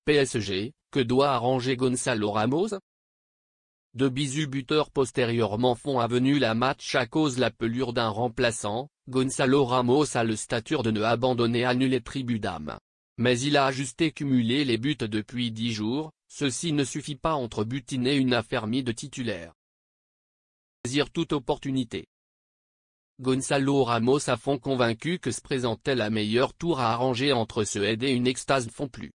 PSG, que doit arranger Gonçalo Ramos? De Bisu buteur postérieurement font avenue la match à cause la pelure d'un remplaçant. Gonçalo Ramos a le statut de ne abandonner à nul les tribus d'âme. Mais il a ajusté cumulé les buts depuis 10 jours, ceci ne suffit pas entre butiner une affermie de titulaire. Saisir toute opportunité. Gonçalo Ramos a fond convaincu que se présentait la meilleure tour à arranger entre ce aide et une extase font plus.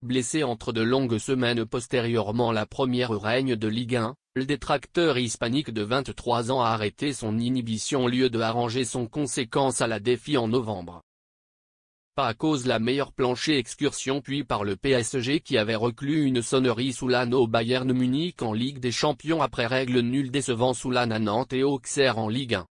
Blessé entre de longues semaines postérieurement la première règne de Ligue 1, le détracteur hispanique de 23 ans a arrêté son inhibition au lieu de arranger son conséquence à la défi en novembre. Pas à cause la meilleure plancher excursion puis par le PSG qui avait reclus une sonnerie Soulane au Bayern Munich en Ligue des Champions après règles nulles décevant Soulane à Nantes et Auxerre en Ligue 1.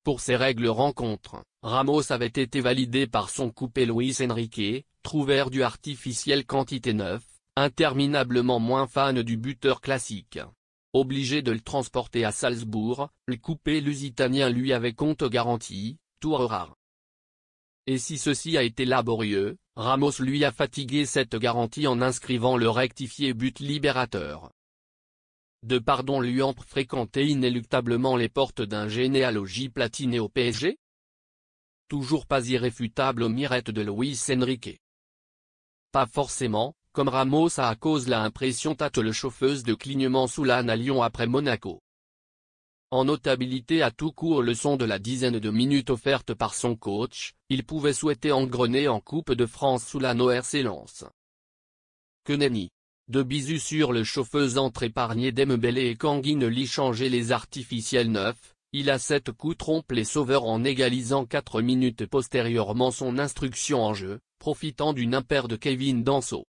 Pour ces règles rencontres, Ramos avait été validé par son coupé Luis Enrique, trouvère du artificiel quantité 9, interminablement moins fan du buteur classique. Obligé de le transporter à Salzbourg, le coupé lusitanien lui avait compte garanti, tour rare. Et si ceci a été laborieux, Ramos lui a fatigué cette garantie en inscrivant le rectifié but libérateur. De pardon lui ont fréquenté inéluctablement les portes d'un généalogie platiné au PSG? Toujours pas irréfutable aux mirettes de Luis Enrique. Pas forcément, comme Ramos a à cause la impression tâte le chauffeuse de clignement Soulane à Lyon après Monaco. En notabilité à tout court leçon de la dizaine de minutes offerte par son coach, il pouvait souhaiter engrener en Coupe de France Soulane au RC Lens. Que nenni. De Bisu sur le chauffeuse entre épargné Dembélé et Tanguy ne lit changer les artificiels neufs, il a 7 coups trompe les sauveurs en égalisant 4 minutes postérieurement son instruction en jeu, profitant d'une impaire de Kevin Danso.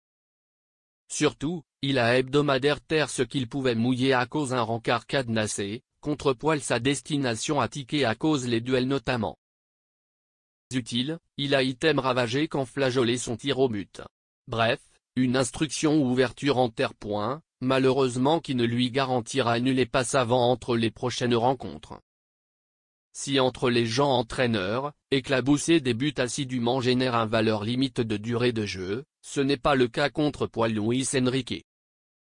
Surtout, il a hebdomadaire terre ce qu'il pouvait mouiller à cause un rencard cadenassé, contrepoil sa destination à ticker à cause les duels notamment. Utile, il a item ravagé quand flageoler son tir au but. Bref, une instruction ou ouverture en terre-point, malheureusement qui ne lui garantira nul et passe avant entre les prochaines rencontres. Si entre les gens entraîneurs, éclabousser des buts assidûment génère un valeur limite de durée de jeu, ce n'est pas le cas contre Luis Enrique.